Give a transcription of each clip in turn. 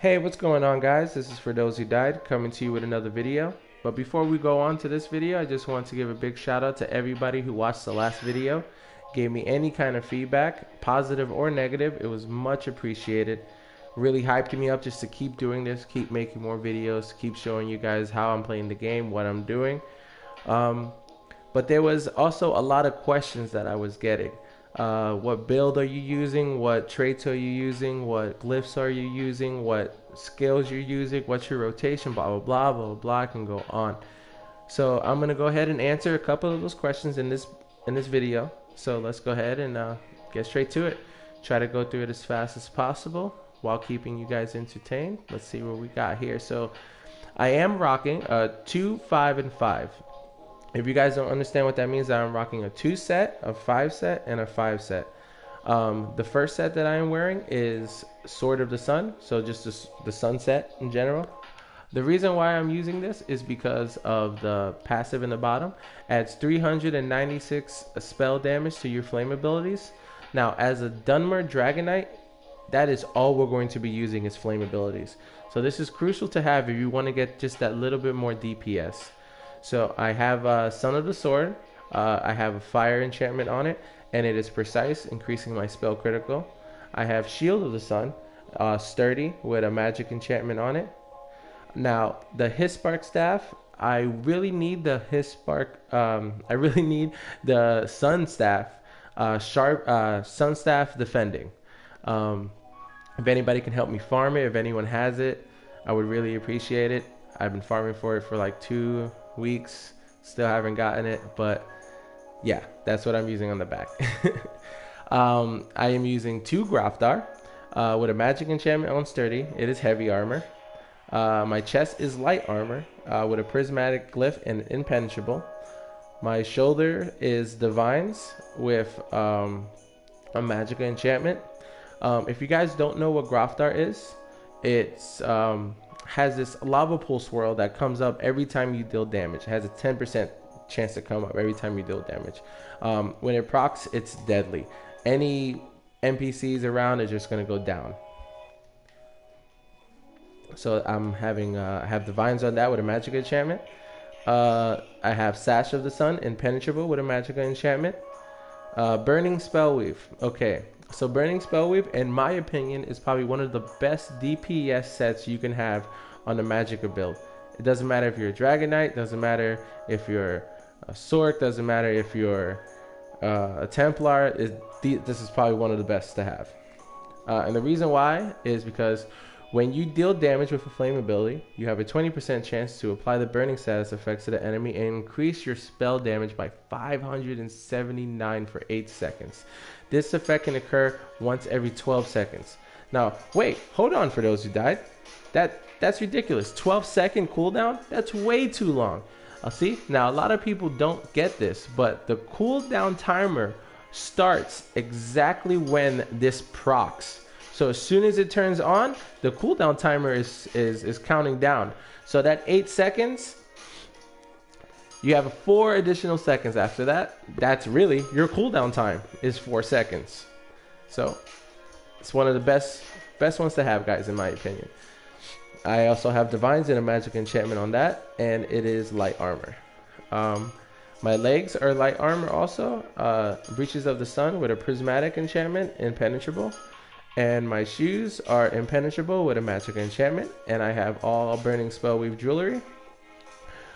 Hey, what's going on, guys? This is For Those Who Died, coming to you with another video. But before we go on to this video, I just want to give a big shout out to everybody who watched the last video, gave me any kind of feedback, positive or negative. It was much appreciated. Really hyped me up just to keep doing this, keep making more videos, keep showing you guys how I'm playing the game, what I'm doing. But there was also a lot of questions that I was getting. What build are you using? What traits are you using? What glyphs are you using? What skills you're using? What's your rotation? Blah, blah, blah, blah, blah. I can go on. So I'm going to go ahead and answer a couple of those questions in this video. So let's go ahead and get straight to it. Try to go through it as fast as possible while keeping you guys entertained. Let's see what we got here. So I am rocking a 2, 5, and 5. If you guys don't understand what that means, I'm rocking a 2 set, a 5 set, and a 5 set. The first set that I am wearing is Sword of the Sun, so just the sunset in general. The reason why I'm using this is because of the passive in the bottom. Adds 396 spell damage to your flame abilities. Now, as a Dunmer Dragonite, that is all we're going to be using is flame abilities. So this is crucial to have if you want to get just that little bit more DPS. So I have Son of the Sword, I have a fire enchantment on it, and it is precise, increasing my spell critical. I have Shield of the Sun, sturdy, with a magic enchantment on it. Now, the Hispark staff, I really need the I really need the Sun staff, Sun staff defending. If anybody can help me farm it, if anyone has it, I would really appreciate it. I've been farming for it for like 2 weeks, still haven't gotten it, but yeah, that's what I'm using on the back. I am using 2 Grafdar with a magic enchantment on sturdy. It is heavy armor. My chest is light armor with a prismatic glyph and impenetrable. My shoulder is divines with a magical enchantment. If you guys don't know what Grafdar is, it's has this lava pool swirl that comes up every time you deal damage. It has a 10% chance to come up every time you deal damage. When it procs, it's deadly. Any NPCs around are just going to go down. So I'm having have divines on that with a magic enchantment. I have Sash of the Sun, impenetrable with a magical enchantment. Burning Spellweave. Okay, so Burning Spellweave, in my opinion, is probably one of the best DPS sets you can have on the Magicka build. It doesn't matter if you're a Dragonite, doesn't matter if you're a Sorc, doesn't matter if you're a Templar. This is probably one of the best to have. And the reason why is because when you deal damage with a flame ability, you have a 20% chance to apply the burning status effects to the enemy and increase your spell damage by 579 for 8 seconds. This effect can occur once every 12 seconds. Now, wait, hold on, For Those Who Died. That's ridiculous. 12-second cooldown? That's way too long. See, now a lot of people don't get this, but the cooldown timer starts exactly when this procs. So as soon as it turns on, the cooldown timer is counting down. So that 8 seconds, you have 4 additional seconds after that. That's really your cooldown time is 4 seconds. So it's one of the best ones to have, guys, in my opinion. I also have divines and a magic enchantment on that, and it is light armor. My legs are light armor also. Breaches of the Sun with a prismatic enchantment, impenetrable. And my shoes are impenetrable with a magic enchantment, and I have all burning spellweave jewelry.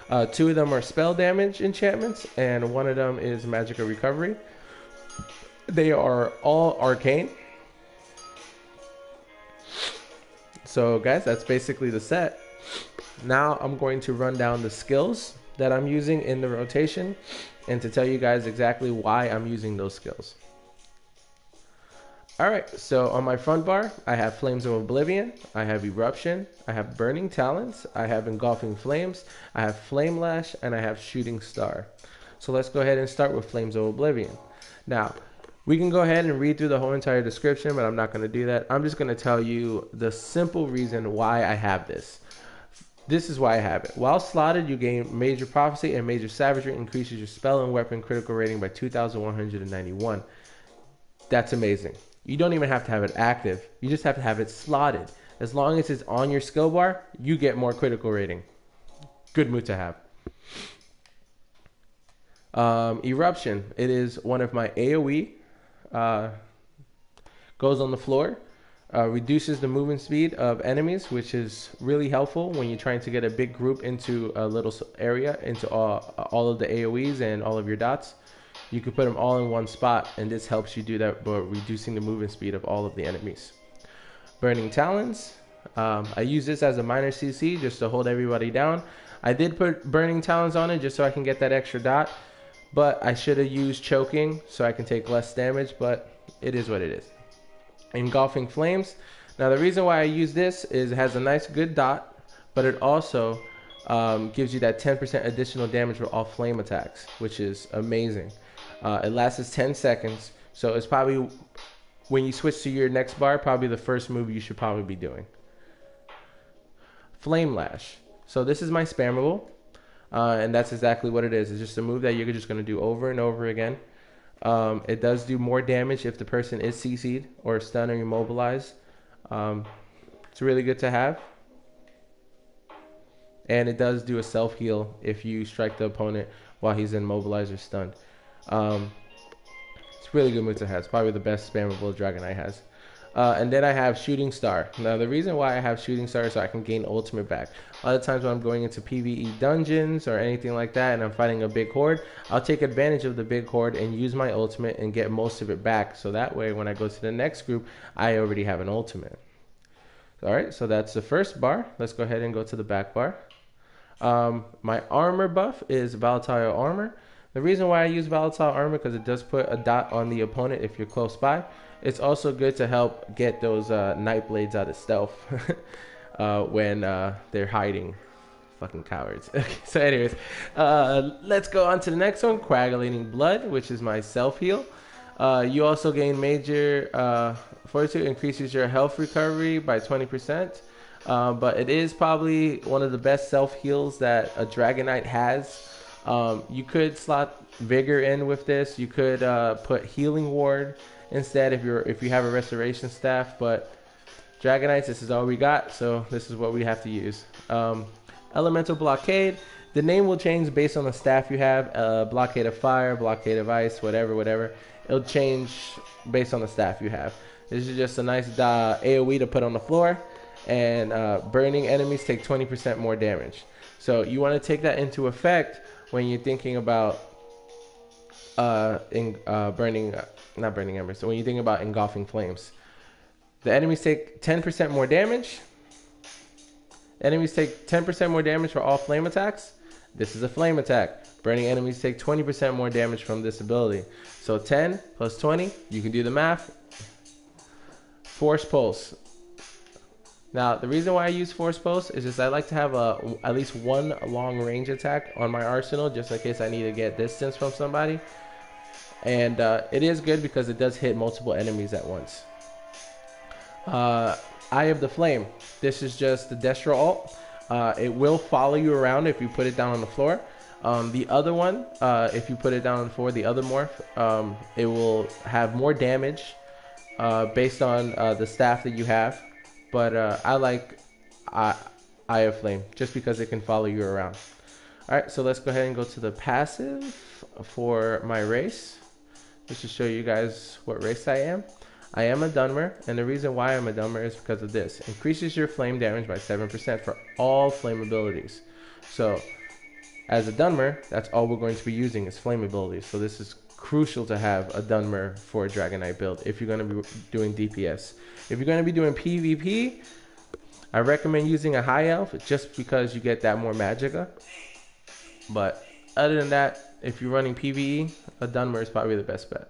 2 of them are spell damage enchantments, and 1 of them is magical recovery. They are all arcane. So guys, that's basically the set. Now I'm going to run down the skills that I'm using in the rotation and to tell you guys exactly why I'm using those skills. Alright, so on my front bar, I have Flames of Oblivion, I have Eruption, I have Burning Talons, I have Engulfing Flames, I have Flame Lash, and I have Shooting Star. So let's go ahead and start with Flames of Oblivion. Now, we can go ahead and read through the whole entire description, but I'm not going to do that. I'm just going to tell you the simple reason why I have this. This is why I have it. While slotted, you gain Major Prophecy and Major Savagery, increases your spell and weapon critical rating by 2,191. That's amazing. You don't even have to have it active. You just have to have it slotted. As long as it's on your skill bar, you get more critical rating. Good move to have. Eruption. It is one of my AoE. Goes on the floor. Reduces the movement speed of enemies, which is really helpful when you're trying to get a big group into a little area, into all of the AoEs and all of your dots. You can put them all in one spot, and this helps you do that by reducing the movement speed of all of the enemies. Burning Talons. I use this as a minor CC just to hold everybody down. I did put Burning Talons on it just so I can get that extra dot, but I should have used Choking so I can take less damage, but it is what it is. Engulfing Flames. Now the reason why I use this is it has a nice good dot, but it also gives you that 10% additional damage for all flame attacks, which is amazing. It lasts 10 seconds, so it's probably, when you switch to your next bar, probably the first move you should probably be doing. Flame Lash. So this is my spammable, and that's exactly what it is. It's just a move that you're just going to do over and over again. It does do more damage if the person is CC'd or stunned or immobilized. It's really good to have. And it does do a self-heal if you strike the opponent while he's immobilized or stunned. It's really good move to have. It's probably the best spammable Dragon Knight has. And then I have Shooting Star. Now the reason why I have Shooting Star is so I can gain ultimate back. A lot of times when I'm going into PvE dungeons or anything like that and I'm fighting a big horde, I'll take advantage of the big horde and use my ultimate and get most of it back. So that way when I go to the next group, I already have an ultimate. Alright, so that's the first bar. Let's go ahead and go to the back bar. My armor buff is Volatile Armor. The reason why I use Volatile Armor because it does put a dot on the opponent if you're close by. It's also good to help get those Night Blades out of stealth when they're hiding. Fucking cowards. Okay, so anyways, let's go on to the next one, Coagulating Blood, which is my self-heal. You also gain major fortitude, increases your health recovery by 20%. But it is probably one of the best self-heals that a Dragon Knight has. You could slot Vigor in with this. You could put Healing Ward instead if you have a restoration staff, but Dragon Knights, this is all we got, so this is what we have to use. Elemental Blockade. The name will change based on the staff you have. Blockade of Fire, Blockade of Ice, whatever. It'll change based on the staff you have. This is just a nice AoE to put on the floor, and burning enemies take 20% more damage. So you want to take that into effect when you're thinking about not burning embers. So when you think about engulfing flames, the enemies take 10% more damage. Enemies take 10% more damage for all flame attacks. This is a flame attack. Burning enemies take 20% more damage from this ability. So 10 plus 20, you can do the math. Force Pulse. Now, the reason why I use Force Pulse is just I like to have at least one long range attack on my arsenal just in case I need to get distance from somebody. And it is good because it does hit multiple enemies at once. Eye of the Flame. This is just the Destro ult. It will follow you around if you put it down on the floor. The other one, if you put it down on the floor, the other morph, it will have more damage based on the staff that you have. But I like Eye of Flame just because it can follow you around. Alright, so let's go ahead and go to the passive for my race. Just to show you guys what race I am. I am a Dunmer, and the reason why I'm a Dunmer is because of this. Increases your flame damage by 7% for all flame abilities. So, as a Dunmer, that's all we're going to be using is flame abilities. So this is crucial to have a Dunmer for a Dragon Knight build if you're going to be doing DPS. If you're going to be doing PvP, I recommend using a High Elf just because you get that more Magicka. But other than that, if you're running PvE, a Dunmer is probably the best bet.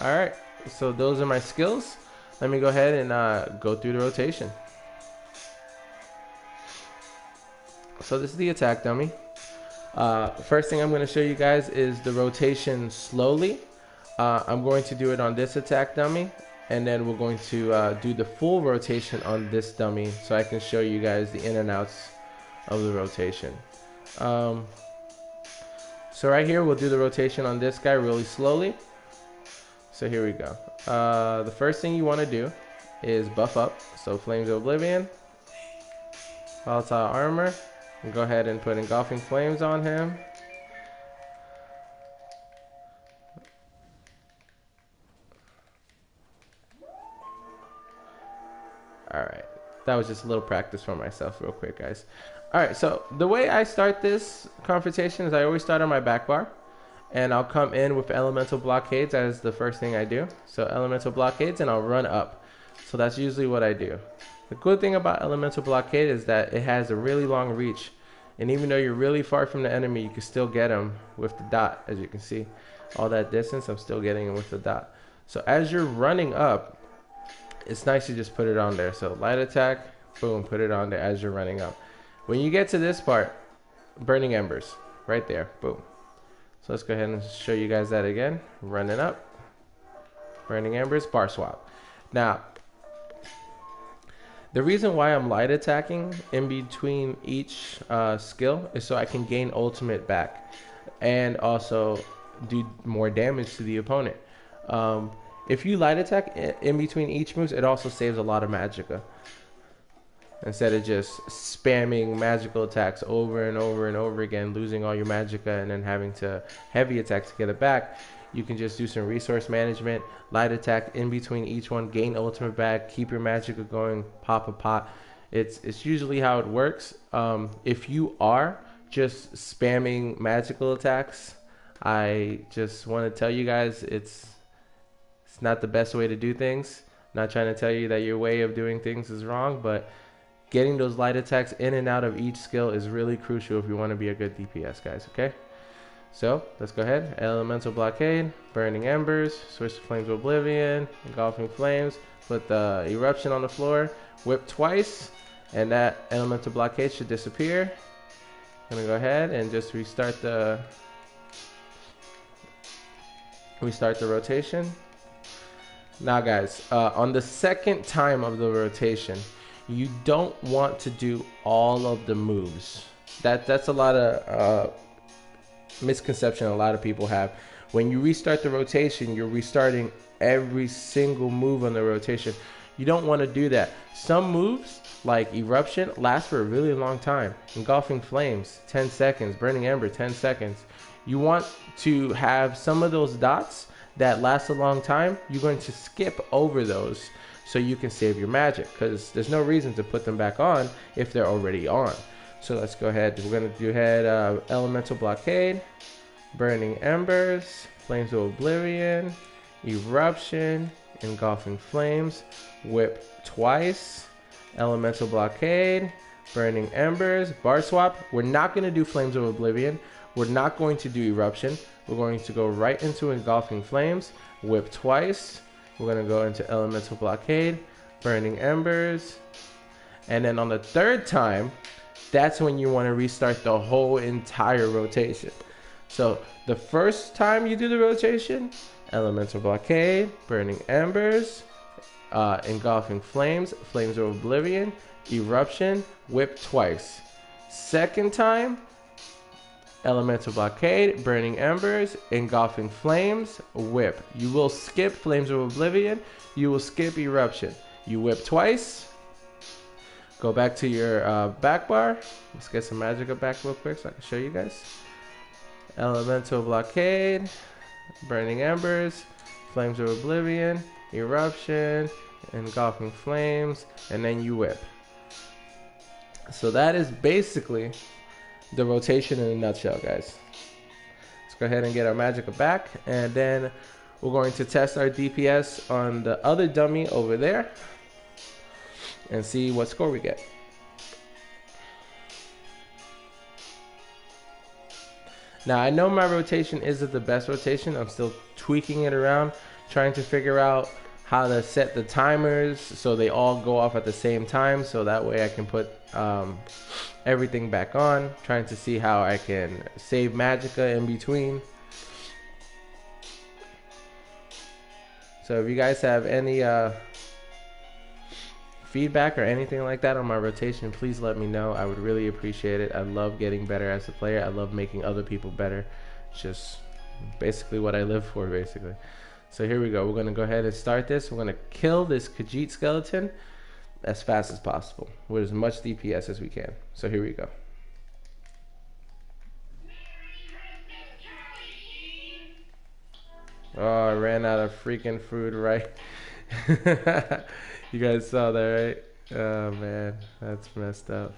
Alright, so those are my skills. Let me go ahead and go through the rotation. So this is the attack dummy. First thing I'm going to show you guys is the rotation slowly. I'm going to do it on this attack dummy, and then we're going to do the full rotation on this dummy so I can show you guys the in and outs of the rotation. So right here we'll do the rotation on this guy really slowly. So here we go. The first thing you want to do is buff up. So Flames of Oblivion, Volatile Armor. And go ahead and put Engulfing Flames on him. Alright, that was just a little practice for myself real quick, guys. Alright, so the way I start this confrontation is I always start on my back bar. And I'll come in with Elemental Blockades as the first thing I do. So Elemental Blockades, and I'll run up. So that's usually what I do. The good thing about Elemental Blockade is that it has a really long reach. And even though you're really far from the enemy, you can still get him with the dot. As you can see, all that distance, I'm still getting him with the dot. So as you're running up, it's nice to just put it on there. So light attack, boom, put it on there as you're running up. When you get to this part, Burning Embers, right there, boom. So let's go ahead and show you guys that again. Running up, Burning Embers, bar swap. Now, the reason why I'm light attacking in between each skill is so I can gain ultimate back and also do more damage to the opponent. If you light attack in between each moves, it also saves a lot of magicka. Instead of just spamming magical attacks over and over and over again, losing all your magicka and then having to heavy attack to get it back, you can just do some resource management, light attack in between each one, gain ultimate back, keep your magicka going, pop a pot. It's usually how it works. If you are just spamming magical attacks, I just want to tell you guys it's not the best way to do things. I'm not trying to tell you that your way of doing things is wrong, but getting those light attacks in and out of each skill is really crucial if you want to be a good DPS, guys, okay? So, let's go ahead. Elemental Blockade, Burning Embers, switch to Flames of Oblivion, Engulfing Flames, put the Eruption on the floor, whip twice, and that Elemental Blockade should disappear. I'm going to go ahead and just restart the rotation. Now, guys, on the second time of the rotation, you don't want to do all of the moves. That's a lot of misconception a lot of people have. When you restart the rotation, you're restarting every single move on the rotation. You don't want to do that. Some moves, like Eruption, last for a really long time. Engulfing Flames, 10 seconds. Burning Ember, 10 seconds. You want to have some of those dots that last a long time. You're going to skip over those so you can save your magic, because there's no reason to put them back on if they're already on. So let's go ahead. We're going to do Elemental Blockade, Burning Embers, Flames of Oblivion, Eruption, Engulfing Flames, whip twice, Elemental Blockade, Burning Embers, bar swap. We're not going to do Flames of Oblivion. We're not going to do Eruption. We're going to go right into Engulfing Flames, whip twice. We're going to go into Elemental Blockade, Burning Embers, and then on the third time, that's when you want to restart the whole entire rotation. So the first time you do the rotation, Elemental Blockade, Burning Embers, Engulfing Flames, Flames of Oblivion, Eruption, whip twice. Second time, Elemental Blockade, Burning Embers, Engulfing Flames, whip. You will skip Flames of Oblivion. You will skip Eruption. You whip twice. Go back to your back bar. Let's get some magicka back real quick so I can show you guys. Elemental Blockade, Burning Embers, Flames of Oblivion, Eruption, Engulfing Flames, and then you whip. So that is basically the rotation in a nutshell, guys. Let's go ahead and get our magicka back, and then we're going to test our DPS on the other dummy over there and see what score we get. Now, I know my rotation isn't the best rotation. I'm still tweaking it around, trying to figure out how to set the timers so they all go off at the same time, so that way I can put everything back on, trying to see how I can save magicka in between. So if you guys have any feedback or anything like that on my rotation, please let me know. I would really appreciate it. I love getting better as a player. I love making other people better. It's just basically what I live for, basically. So here we go. We're going to go ahead and start this. We're going to kill this Khajiit skeleton as fast as possible with as much DPS as we can. So here we go. Oh, I ran out of freaking food, right? You guys saw that, right? Oh man, that's messed up.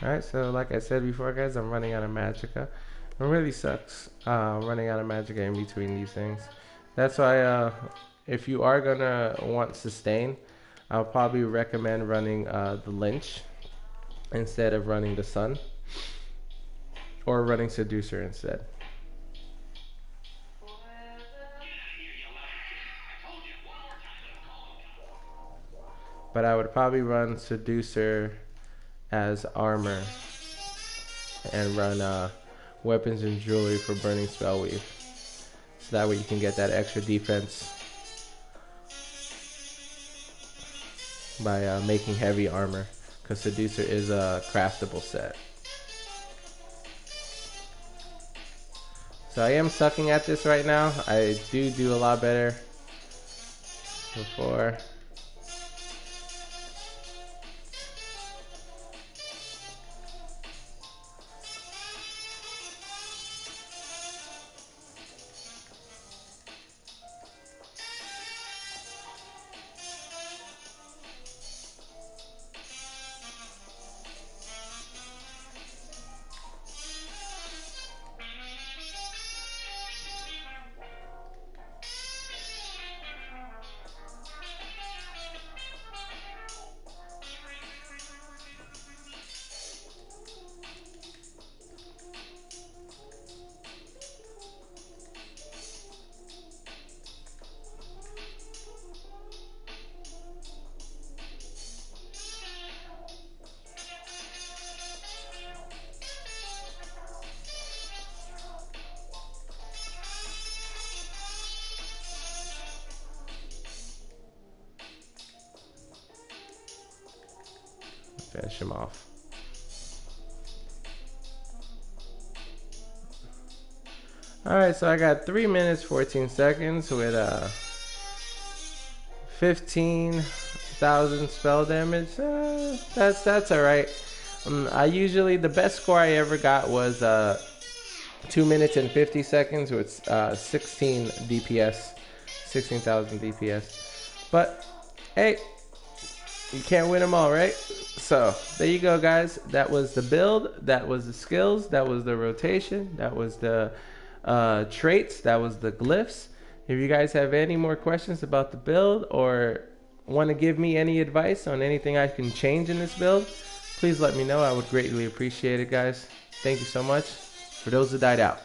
Alright, so like I said before, guys, I'm running out of magicka. It really sucks running out of magicka in between these things. That's why if you are gonna want sustain, I'll probably recommend running the Lynch instead of running the Sun, or running Seducer instead. But I would probably run Seducer as armor and run weapons and jewelry for burning spell weave, so that way you can get that extra defense by making heavy armor, because Seducer is a craftable set. So I am sucking at this right now. I do a lot better before. Finish him off. Alright, so I got 3 minutes 14 seconds with 15,000 spell damage. That's alright. I usually, the best score I ever got was 2 minutes and 50 seconds with 16 DPS, 16,000 DPS. But hey, you can't win them all, right? So there you go, guys. That was the build, that was the skills, that was the rotation, that was the traits, that was the glyphs. If you guys have any more questions about the build or want to give me any advice on anything I can change in this build, please let me know. I would greatly appreciate it, guys. Thank you so much. For those who died out.